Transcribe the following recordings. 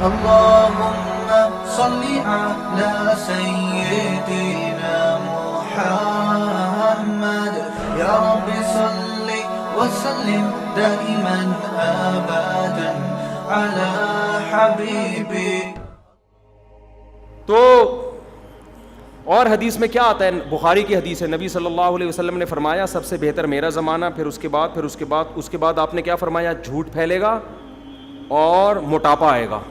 اللهم صل على سيدنا محمد يا رب صل وسلم دائما ابدا على حبيبي. تو اور حدیث میں کیا آتا ہے؟ بخاری کی حدیث ہے، نبی صلی اللہ علیہ وسلم نے فرمایا سب سے بہتر میرا زمانہ، پھر اس کے بعد آپ نے کیا فرمایا؟ جھوٹ پھیلے گا اور موٹاپا آئے گا.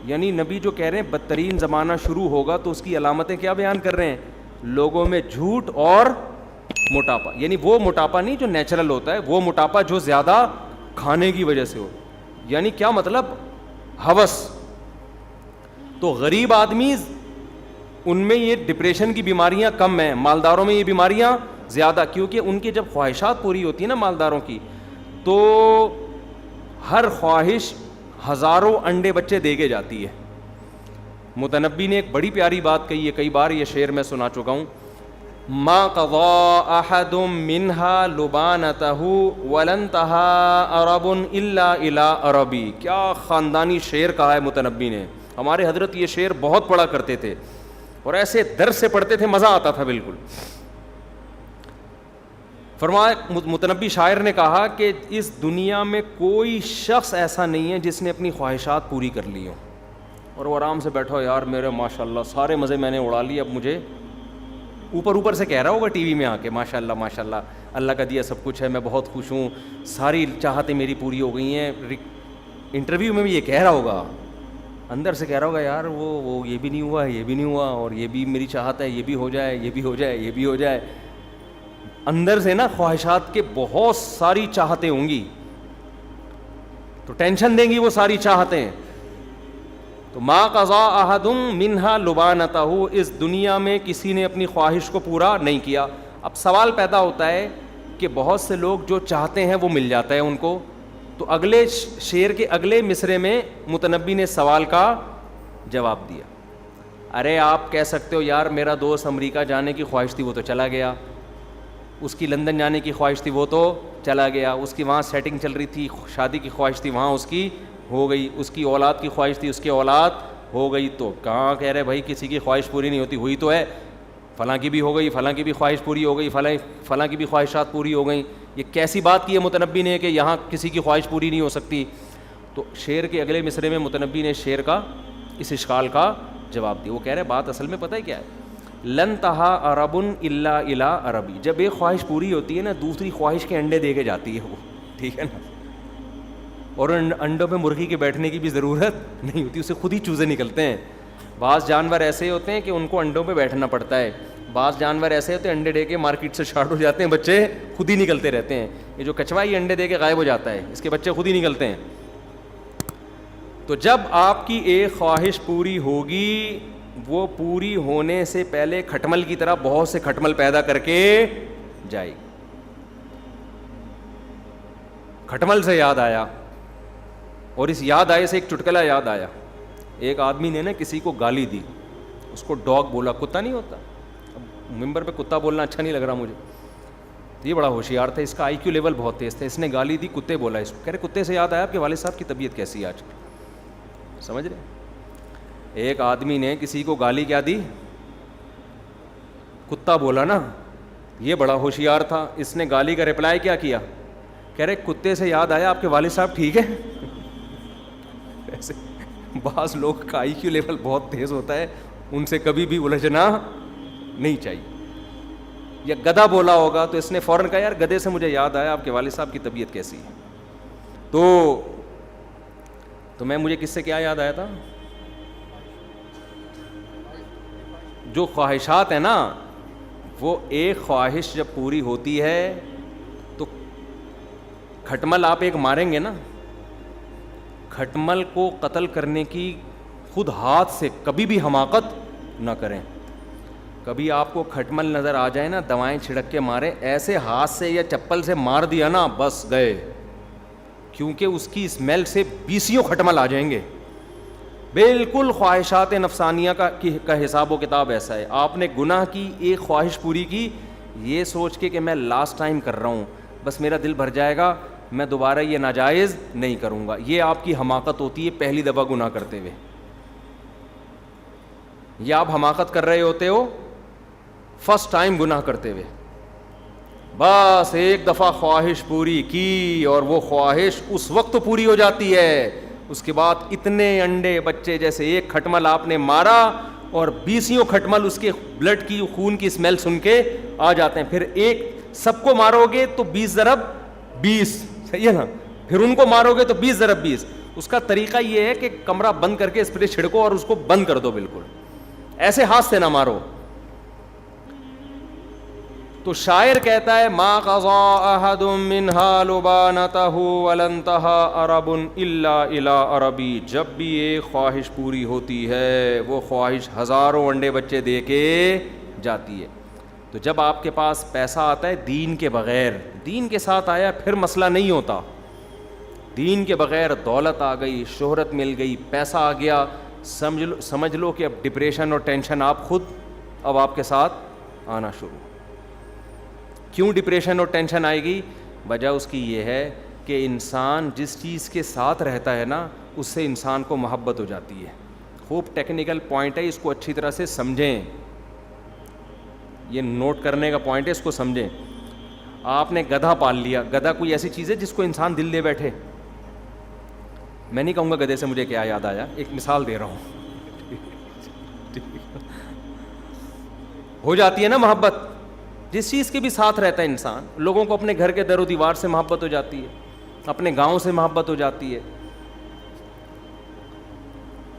یعنی نبی جو کہہ رہے ہیں بدترین زمانہ شروع ہوگا تو اس کی علامتیں کیا بیان کر رہے ہیں؟ لوگوں میں جھوٹ اور موٹاپا. یعنی وہ موٹاپا نہیں جو نیچرل ہوتا ہے، وہ موٹاپا جو زیادہ کھانے کی وجہ سے ہو. یعنی کیا مطلب؟ ہوس. تو غریب آدمی ان میں یہ ڈپریشن کی بیماریاں کم ہیں، مالداروں میں یہ بیماریاں زیادہ، کیونکہ ان کی جب خواہشات پوری ہوتی ہیں نا مالداروں کی، تو ہر خواہش ہزاروں انڈے بچے دے کے جاتی ہے. متنبی نے ایک بڑی پیاری بات کہی ہے، کئی بار یہ شعر میں سنا چکا ہوں. ما قضى احد منها لبانته ولن تها عرب الا الى عربی. کیا خاندانی شعر کہا ہے متنبی نے. ہمارے حضرت یہ شعر بہت پڑھا کرتے تھے اور ایسے درد سے پڑھتے تھے، مزہ آتا تھا بالکل. فرمایا متنبی شاعر نے کہا کہ اس دنیا میں کوئی شخص ایسا نہیں ہے جس نے اپنی خواہشات پوری کر لی ہوں اور وہ آرام سے بیٹھا ہو، یار میرے ماشاء اللہ سارے مزے میں نے اڑا لیے، اب مجھے اوپر سے کہہ رہا ہوگا ٹی وی میں آ کے ماشاء اللہ اللہ کا دیا سب کچھ ہے، میں بہت خوش ہوں، ساری چاہتیں میری پوری ہو گئی ہیں. انٹرویو میں بھی یہ کہہ رہا ہوگا، اندر سے کہہ رہا ہوگا یار وہ یہ بھی نہیں ہوا، یہ بھی نہیں ہوا، اور یہ بھی میری چاہت ہے، یہ بھی ہو جائے، یہ بھی ہو جائے، یہ بھی ہو جائے. اندر سے نا خواہشات کے بہت ساری چاہتیں ہوں گی تو ٹینشن دیں گی وہ ساری چاہتیں. تو ما قضا احد منها لبانته، اس دنیا میں کسی نے اپنی خواہش کو پورا نہیں کیا. اب سوال پیدا ہوتا ہے کہ بہت سے لوگ جو چاہتے ہیں وہ مل جاتا ہے ان کو. تو اگلے شعر کے اگلے مصرے میں متنبی نے سوال کا جواب دیا. ارے آپ کہہ سکتے ہو یار میرا دوست امریکہ جانے کی خواہش تھی وہ تو چلا گیا، اس کی لندن جانے کی خواہش تھی وہ تو چلا گیا، اس کی وہاں سیٹنگ چل رہی تھی، شادی کی خواہش تھی وہاں اس کی ہو گئی، اس کی اولاد کی خواہش تھی اس کی اولاد ہو گئی. تو کہاں کہہ رہے بھائی کسی کی خواہش پوری نہیں ہوتی؟ ہوئی تو ہے، فلاں کی بھی ہو گئی، فلاں کی بھی خواہش پوری ہو گئی، فلاں کی بھی خواہشات پوری ہو گئیں. یہ کیسی بات کی ہے متنبی نے کہ یہاں کسی کی خواہش پوری نہیں ہو سکتی؟ تو شعر کے اگلے مصرے میں متنبی نے شعر کا اس اشکال کا جواب دیا. وہ کہہ رہے بات اصل میں پتہ ہے کیا ہے؟ لن تہا عرب الا الی عربی. جب ایک خواہش پوری ہوتی ہے نا دوسری خواہش کے انڈے دے کے جاتی ہے وہ، ٹھیک ہے نا. اور انڈوں پہ مرغی کے بیٹھنے کی بھی ضرورت نہیں ہوتی، اسے خود ہی چوزے نکلتے ہیں. بعض جانور ایسے ہوتے ہیں کہ ان کو انڈوں پہ بیٹھنا پڑتا ہے، بعض جانور ایسے ہوتے ہیں انڈے دے کے مارکیٹ سے شارٹ ہو جاتے ہیں، بچے خود ہی نکلتے رہتے ہیں. یہ جو کچھوا ہی انڈے دے کے غائب ہو جاتا ہے، اس کے بچے خود ہی نکلتے ہیں. تو جب آپ کی ایک خواہش پوری ہوگی، وہ پوری ہونے سے پہلے کھٹمل کی طرح بہت سے کھٹمل پیدا کر کے جائے گی. کھٹمل سے یاد آیا، اور اس یاد آئے سے ایک چٹکلا یاد آیا. ایک آدمی نے نا کسی کو گالی دی، اس کو ڈاگ بولا، کتا نہیں ہوتا. اب ممبر پہ کتا بولنا اچھا نہیں لگ رہا مجھے. یہ بڑا ہوشیار تھا، اس کا آئی کیو لیول بہت تیز تھا. اس نے گالی دی، کتے بولا اس کو. کہہ رہے کتے سے یاد آیا آپ کے والد صاحب کی طبیعت کیسی ہے آج؟ سمجھ رہے؟ ایک آدمی نے کسی کو گالی کیا دی؟ کتا بولا نا. یہ بڑا ہوشیار تھا، اس نے گالی کا رپلائی کیا کیا؟ کہہ رہے کتے سے یاد آیا آپ کے والد صاحب ٹھیک ہے؟ ایسے بعض لوگ کا آئی کیو لیول بہت تیز ہوتا ہے، ان سے کبھی بھی الجھنا نہیں چاہیے. یا گدھا بولا ہوگا تو اس نے فوراً کہا یار گدھے سے مجھے یاد آیا آپ کے والد صاحب کی طبیعت کیسی ہے. تو مجھے کس سے کیا یاد آیا تھا؟ جو خواہشات ہیں نا، وہ ایک خواہش جب پوری ہوتی ہے تو کھٹمل آپ ایک ماریں گے نا، کھٹمل کو قتل کرنے کی خود ہاتھ سے کبھی بھی حماقت نہ کریں. کبھی آپ کو کھٹمل نظر آ جائے نا، دوائیں چھڑک کے مارے، ایسے ہاتھ سے یا چپل سے مار دیا نا بس گئے، کیونکہ اس کی اسمیل سے بیسیوں کھٹمل آ جائیں گے. بالکل خواہشات نفسانیہ کا حساب و کتاب ایسا ہے. آپ نے گناہ کی ایک خواہش پوری کی، یہ سوچ کے کہ میں لاسٹ ٹائم کر رہا ہوں، بس میرا دل بھر جائے گا، میں دوبارہ یہ ناجائز نہیں کروں گا. یہ آپ کی حماقت ہوتی ہے پہلی دفعہ گناہ کرتے ہوئے. یہ آپ حماقت کر رہے ہوتے ہو فرسٹ ٹائم گناہ کرتے ہوئے. بس ایک دفعہ خواہش پوری کی اور وہ خواہش اس وقت پوری ہو جاتی ہے, اس کے بعد اتنے انڈے بچے, جیسے ایک کھٹمل آپ نے مارا اور 20 کھٹمل اس کے بلڈ کی خون کی اسمیل سن کے آ جاتے ہیں. پھر ایک سب کو مارو گے تو 20 ضرب 20, صحیح ہے نا, پھر ان کو مارو گے تو 20 ضرب 20. اس کا طریقہ یہ ہے کہ کمرہ بند کر کے اسپرے چھڑکو اور اس کو بند کر دو بالکل, ایسے ہاتھ سے نہ مارو. تو شاعر کہتا ہے ما قضا احد منها لبانته ولا انتهى عرب الا الى عربی. جب بھی ایک خواہش پوری ہوتی ہے وہ خواہش ہزاروں انڈے بچے دے کے جاتی ہے. تو جب آپ کے پاس پیسہ آتا ہے دین کے بغیر, دین کے ساتھ آیا پھر مسئلہ نہیں ہوتا. دین کے بغیر دولت آ گئی, شہرت مل گئی, پیسہ آ گیا, سمجھ لو کہ اب ڈپریشن اور ٹینشن آپ خود اب آپ کے ساتھ آنا شروع. کیوں ڈپریشن اور ٹینشن آئے گی؟ وجہ اس کی یہ ہے کہ انسان جس چیز کے ساتھ رہتا ہے نا اس سے انسان کو محبت ہو جاتی ہے. خوب ٹیکنیکل پوائنٹ ہے, اس کو اچھی طرح سے سمجھیں, یہ نوٹ کرنے کا پوائنٹ ہے, اس کو سمجھیں. آپ نے گدھا پال لیا, گدھا کوئی ایسی چیز ہے جس کو انسان دل دے بیٹھے؟ میں نہیں کہوں گا گدھے سے مجھے کیا یاد آیا, ایک مثال دے رہا ہوں. ہو جاتی ہے نا محبت, جس چیز کے بھی ساتھ رہتا ہے انسان. لوگوں کو اپنے گھر کے در و دیوار سے محبت ہو جاتی ہے, اپنے گاؤں سے محبت ہو جاتی ہے.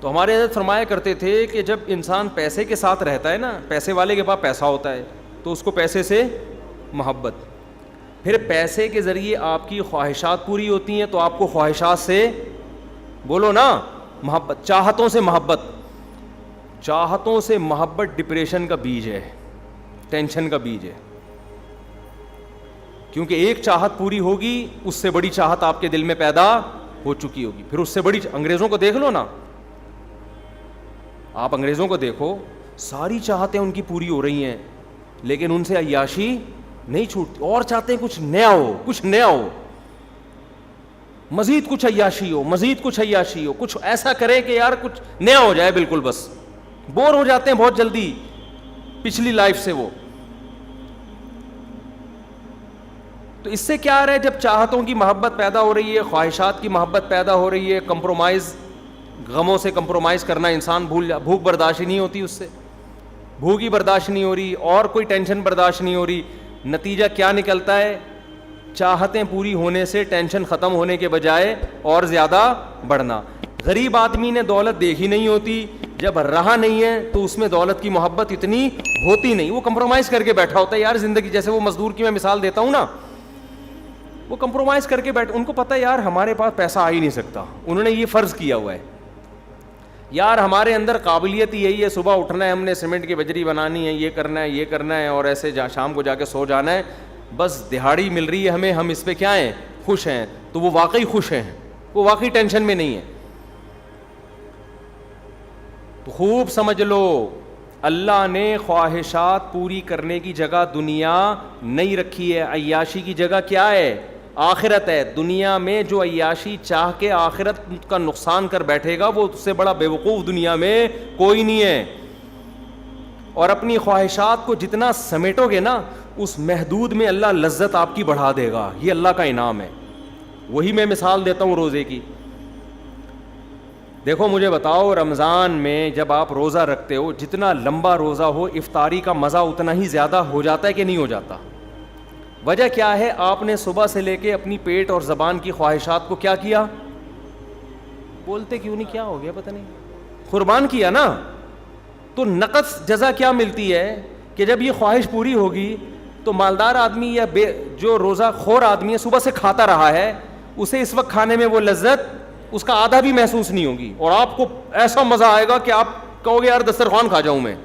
تو ہمارے حضرت فرمایا کرتے تھے کہ جب انسان پیسے کے ساتھ رہتا ہے نا, پیسے والے کے پاس پیسہ ہوتا ہے تو اس کو پیسے سے محبت, پھر پیسے کے ذریعے آپ کی خواہشات پوری ہوتی ہیں تو آپ کو خواہشات سے, بولو نا, محبت, چاہتوں سے محبت. چاہتوں سے محبت ڈپریشن کا بیج ہے, ٹینشن کا بیج ہے. کیونکہ ایک چاہت پوری ہوگی اس سے بڑی چاہت آپ کے دل میں پیدا ہو چکی ہوگی, پھر اس سے بڑی. انگریزوں کو دیکھ لو نا, آپ انگریزوں کو دیکھو, ساری چاہتیں ان کی پوری ہو رہی ہیں لیکن ان سے عیاشی نہیں چھوٹتی, اور چاہتے ہیں کچھ نیا ہو, کچھ نیا ہو, مزید کچھ عیاشی ہو, مزید کچھ عیاشی ہو, کچھ ایسا کرے کہ یار کچھ نیا ہو جائے بالکل. بس بور ہو جاتے ہیں بہت جلدی پچھلی لائف سے وہ. تو اس سے کیا آ رہا ہے, جب چاہتوں کی محبت پیدا ہو رہی ہے, خواہشات کی محبت پیدا ہو رہی ہے, کمپرومائز, غموں سے کمپرومائز کرنا انسان بھوک برداشت نہیں ہوتی, اس سے بھوک ہی برداشت نہیں ہو رہی, اور کوئی ٹینشن برداشت نہیں ہو رہی. نتیجہ کیا نکلتا ہے؟ چاہتیں پوری ہونے سے ٹینشن ختم ہونے کے بجائے اور زیادہ بڑھنا. غریب آدمی نے دولت دیکھی نہیں ہوتی, جب رہا نہیں ہے تو اس میں دولت کی محبت اتنی ہوتی نہیں, وہ کمپرومائز کر کے بیٹھا ہوتا ہے یار زندگی. جیسے وہ مزدور کی میں مثال دیتا ہوں نا, وہ کمپرومائز کر کے بیٹھ, ان کو پتہ ہے یار ہمارے پاس پیسہ آ ہی نہیں سکتا, انہوں نے یہ فرض کیا ہوا ہے یار ہمارے اندر قابلیت ہی یہی ہے, صبح اٹھنا ہے, ہم نے سیمنٹ کی بجری بنانی ہے, یہ کرنا ہے, یہ کرنا ہے, اور ایسے شام کو جا کے سو جانا ہے, بس دہاڑی مل رہی ہے ہمیں, ہم اس پہ کیا ہیں, خوش ہیں. تو وہ واقعی خوش ہیں, وہ واقعی ٹینشن میں نہیں ہے. تو خوب سمجھ لو, اللہ نے خواہشات پوری کرنے کی جگہ دنیا نہیں رکھی ہے, عیاشی کی جگہ کیا ہے, آخرت ہے. دنیا میں جو عیاشی چاہ کے آخرت کا نقصان کر بیٹھے گا وہ اس سے بڑا بیوقوف دنیا میں کوئی نہیں ہے. اور اپنی خواہشات کو جتنا سمیٹو گے نا اس محدود میں اللہ لذت آپ کی بڑھا دے گا, یہ اللہ کا انعام ہے. وہی میں مثال دیتا ہوں روزے کی. دیکھو مجھے بتاؤ, رمضان میں جب آپ روزہ رکھتے ہو, جتنا لمبا روزہ ہو افطاری کا مزہ اتنا ہی زیادہ ہو جاتا ہے کہ نہیں ہو جاتا؟ وجہ کیا ہے؟ آپ نے صبح سے لے کے اپنی پیٹ اور زبان کی خواہشات کو کیا کیا, بولتے کیوں نہیں, کیا ہو گیا پتہ نہیں, قربان کیا نا. تو نقص جزا کیا ملتی ہے کہ جب یہ خواہش پوری ہوگی تو مالدار آدمی یا جو روزہ خور آدمی ہے صبح سے کھاتا رہا ہے, اسے اس وقت کھانے میں وہ لذت اس کا آدھا بھی محسوس نہیں ہوگی, اور آپ کو ایسا مزہ آئے گا کہ آپ کہو گے یار دسترخوان کھا جاؤں میں.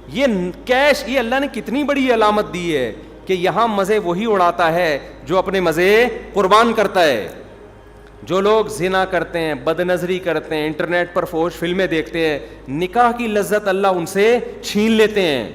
یہ کیش, یہ اللہ نے کتنی بڑی علامت دی ہے کہ یہاں مزے وہی اڑاتا ہے جو اپنے مزے قربان کرتا ہے. جو لوگ زنا کرتے ہیں, بد نظری کرتے ہیں, انٹرنیٹ پر فحش فلمیں دیکھتے ہیں, نکاح کی لذت اللہ ان سے چھین لیتے ہیں.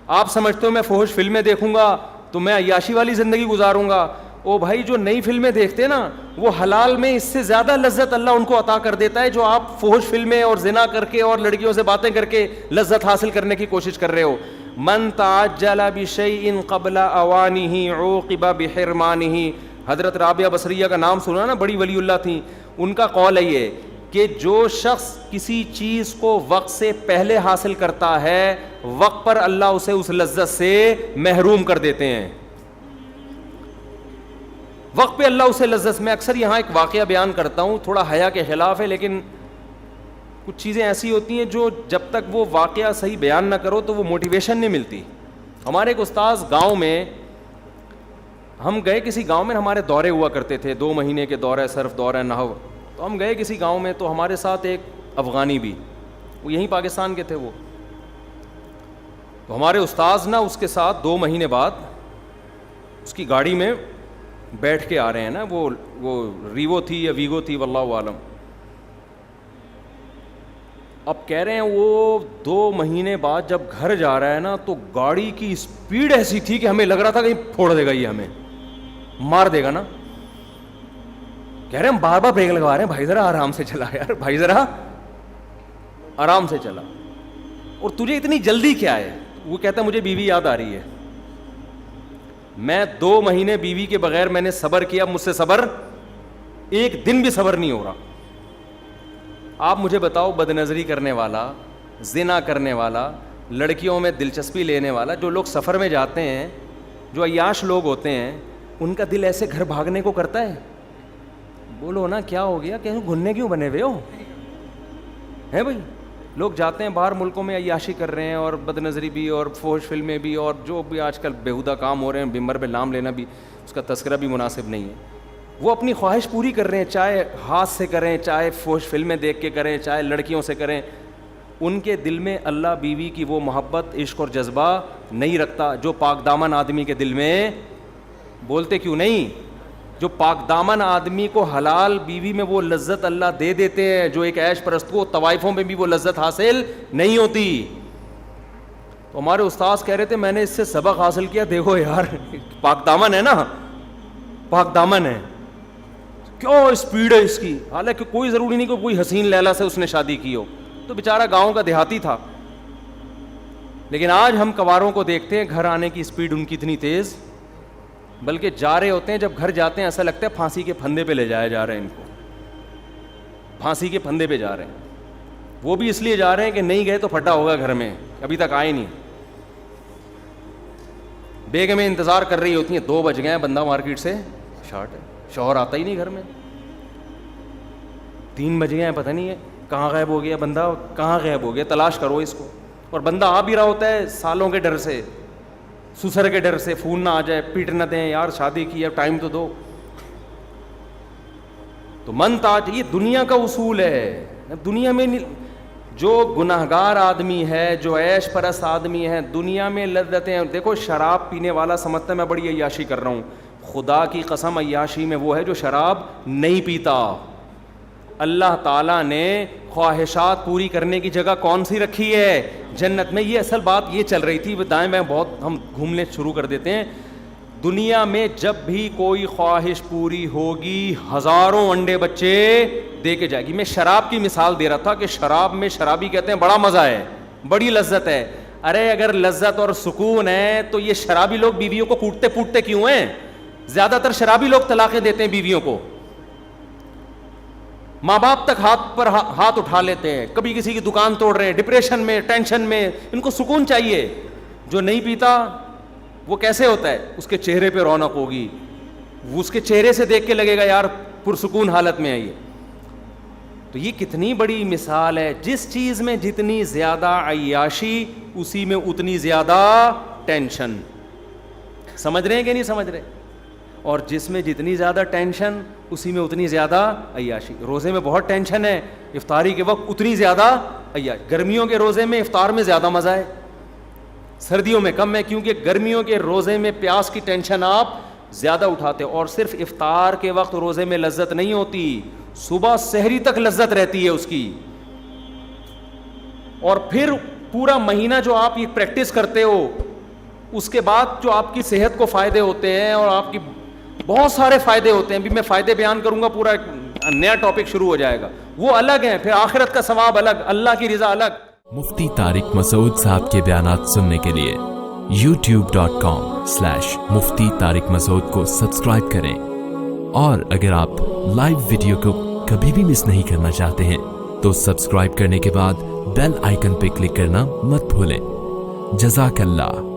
آپ سمجھتے ہو میں فحش فلمیں دیکھوں گا تو میں عیاشی والی زندگی گزاروں گا. او بھائی جو نئی فلمیں دیکھتے نا وہ حلال میں اس سے زیادہ لذت اللہ ان کو عطا کر دیتا ہے جو آپ فحش فلمیں اور زنا کر کے اور لڑکیوں سے باتیں کر کے لذت حاصل کرنے کی کوشش کر رہے ہو. من تعجل بشیء قبل اوانہ عوقب بحرمانہ. حضرت رابعہ بصریہ کا نام سنا نا, بڑی ولی اللہ تھیں. ان کا قول ہے یہ کہ جو شخص کسی چیز کو وقت سے پہلے حاصل کرتا ہے وقت پر اللہ اسے اس لذت سے محروم کر دیتے ہیں. وقت پہ اللہ اسے لذت. میں اکثر یہاں ایک واقعہ بیان کرتا ہوں, تھوڑا حیا کے خلاف ہے, لیکن کچھ چیزیں ایسی ہوتی ہیں جو جب تک وہ واقعہ صحیح بیان نہ کرو تو وہ موٹیویشن نہیں ملتی. ہمارے ایک استاذ گاؤں میں, ہم گئے کسی گاؤں میں, ہمارے دورے ہوا کرتے تھے 2 مہینے کے دورے صرف دورہ نحو. تو ہم گئے کسی گاؤں میں تو ہمارے ساتھ ایک افغانی بھی, وہ یہیں پاکستان کے تھے وہ. تو ہمارے استاذ نا اس کے ساتھ 2 مہینے بعد اس کی گاڑی میں بیٹھ کے آ رہے ہیں نا, وہ ریوو تھی یا ویگو تھی واللہ عالم. اب کہہ رہے ہیں وہ 2 مہینے بعد جب گھر جا رہا ہے نا تو گاڑی کی اسپیڈ ایسی تھی کہ ہمیں لگ رہا تھا کہ پھوڑ دے گا, یہ ہمیں مار دے گا نا. کہہ رہے ہیں ہم بار بار بریک لگوا رہے ہیں, بھائی ذرا آرام سے چلا یار, بھائی ذرا آرام سے چلا. اور تجھے اتنی جلدی کیا ہے؟ وہ کہتا ہے مجھے بیوی یاد آ رہی ہے. میں 2 مہینے بیوی کے بغیر میں نے صبر کیا, مجھ سے صبر ایک دن بھی صبر نہیں ہو رہا. آپ مجھے بتاؤ, بد نظری کرنے والا, زنا کرنے والا, لڑکیوں میں دلچسپی لینے والا, جو لوگ سفر میں جاتے ہیں, جو عیاش لوگ ہوتے ہیں, ان کا دل ایسے گھر بھاگنے کو کرتا ہے؟ بولو نا کیا ہو گیا, کہ گھننے کیوں بنے ہوئے ہو ہیں بھائی؟ لوگ جاتے ہیں باہر ملکوں میں عیاشی کر رہے ہیں, اور بد نظری بھی, اور فحش فلمیں بھی, اور جو بھی آج کل بیہودہ کام ہو رہے ہیں, ممبر پہ نام لینا بھی اس کا تذکرہ بھی مناسب نہیں ہے. وہ اپنی خواہش پوری کر رہے ہیں, چاہے ہاتھ سے کریں, چاہے فحش فلمیں دیکھ کے کریں, چاہے لڑکیوں سے کریں. ان کے دل میں اللہ بیوی کی وہ محبت, عشق اور جذبہ نہیں رکھتا جو پاک دامن آدمی کے دل میں. بولتے کیوں نہیں؟ جو پاک دامن آدمی کو حلال بیوی میں وہ لذت اللہ دے دیتے ہیں جو ایک عیش پرست کو طوائفوں میں بھی وہ لذت حاصل نہیں ہوتی. تو ہمارے استاذ کہہ رہے تھے میں نے اس سے سبق حاصل کیا, دیکھو یار پاک دامن ہے نا, پاک دامن ہے, کیوں اسپیڈ ہے اس کی. حالانکہ کوئی ضروری نہیں کہ کوئی حسین لیلا سے اس نے شادی کی ہو, تو بیچارہ گاؤں کا دیہاتی تھا. لیکن آج ہم کواروں کو دیکھتے ہیں, گھر آنے کی اسپیڈ ان کی اتنی تیز, بلکہ جا رہے ہوتے ہیں, جب گھر جاتے ہیں ایسا لگتا ہے پھانسی کے پھندے پہ لے جایا جا رہے ہیں ان کو, پھانسی کے پھندے پہ جا رہے ہیں. وہ بھی اس لیے جا رہے ہیں کہ نہیں گئے تو پھٹا ہوگا گھر میں, ابھی تک آئے نہیں. بیگمیں انتظار کر رہی ہوتی ہیں, 2 بج گئے ہیں, بندہ مارکیٹ سے شارٹ ہے, شوہر آتا ہی نہیں گھر میں, 3 بج گئے ہیں, پتہ نہیں ہے کہاں غائب ہو گیا بندہ, کہاں غائب ہو گیا, تلاش کرو اس کو. اور بندہ آ بھی رہا ہوتا ہے سالوں کے ڈر سے, سسر کے ڈر سے, فون نہ آ جائے, پیٹ نہ دیں, یار شادی کی ہے ٹائم تو دو. تو من تاج, یہ دنیا کا اصول ہے. دنیا میں جو گناہگار آدمی ہے, جو عیش پرست آدمی ہے, دنیا میں لذتیں, دیکھو شراب پینے والا سمجھتا ہے میں بڑی عیاشی کر رہا ہوں, خدا کی قسم عیاشی میں وہ ہے جو شراب نہیں پیتا. اللہ تعالیٰ نے خواہشات پوری کرنے کی جگہ کون سی رکھی ہے؟ جنت میں. یہ اصل بات یہ چل رہی تھی, دائیں میں بہت ہم گھومنے شروع کر دیتے ہیں. دنیا میں جب بھی کوئی خواہش پوری ہوگی ہزاروں انڈے بچے دے کے جائے گی. میں شراب کی مثال دے رہا تھا کہ شراب میں شرابی کہتے ہیں بڑا مزہ ہے, بڑی لذت ہے. ارے اگر لذت اور سکون ہے تو یہ شرابی لوگ بیویوں کو کوٹتے پوٹتے کیوں ہیں؟ زیادہ تر شرابی لوگ طلاقیں دیتے ہیں بیویوں کو, ماں باپ تک ہاتھ پر ہاتھ اٹھا لیتے ہیں, کبھی کسی کی دکان توڑ رہے ہیں, ڈپریشن میں, ٹینشن میں. ان کو سکون چاہیے. جو نہیں پیتا وہ کیسے ہوتا ہے؟ اس کے چہرے پہ رونق ہوگی, وہ اس کے چہرے سے دیکھ کے لگے گا یار پرسکون حالت میں ہے یہ. تو یہ کتنی بڑی مثال ہے. جس چیز میں جتنی زیادہ عیاشی اسی میں اتنی زیادہ ٹینشن. سمجھ رہے ہیں کہ نہیں سمجھ رہے؟ اور جس میں جتنی زیادہ ٹینشن اسی میں اتنی زیادہ عیاشی. روزے میں بہت ٹینشن ہے, افطاری کے وقت اتنی زیادہ عیاشی. گرمیوں کے روزے میں افطار میں زیادہ مزہ ہے, سردیوں میں کم ہے, کیونکہ گرمیوں کے روزے میں پیاس کی ٹینشن آپ زیادہ اٹھاتے ہو. اور صرف افطار کے وقت روزے میں لذت نہیں ہوتی, صبح سحری تک لذت رہتی ہے اس کی. اور پھر پورا مہینہ جو آپ یہ پریکٹس کرتے ہو اس کے بعد جو آپ کی صحت کو فائدے ہوتے ہیں اور آپ کی بہت سارے فائدے ہوتے ہیں, ابھی میں فائدے بیان کروں گا, پورا ایک نیا ٹاپک شروع ہو جائے گا, وہ الگ ہیں. پھر آخرت کا ثواب الگ, اللہ کی رضا الگ. مفتی طارق مسعود صاحب کے بیانات سننے کے لیے youtube.com/مفتی طارق مسعود کو سبسکرائب کریں, اور اگر آپ لائیو ویڈیو کو کبھی بھی مس نہیں کرنا چاہتے ہیں تو سبسکرائب کرنے کے بعد بیل آئیکن پہ کلک کرنا مت بھولیں. جزاک اللہ.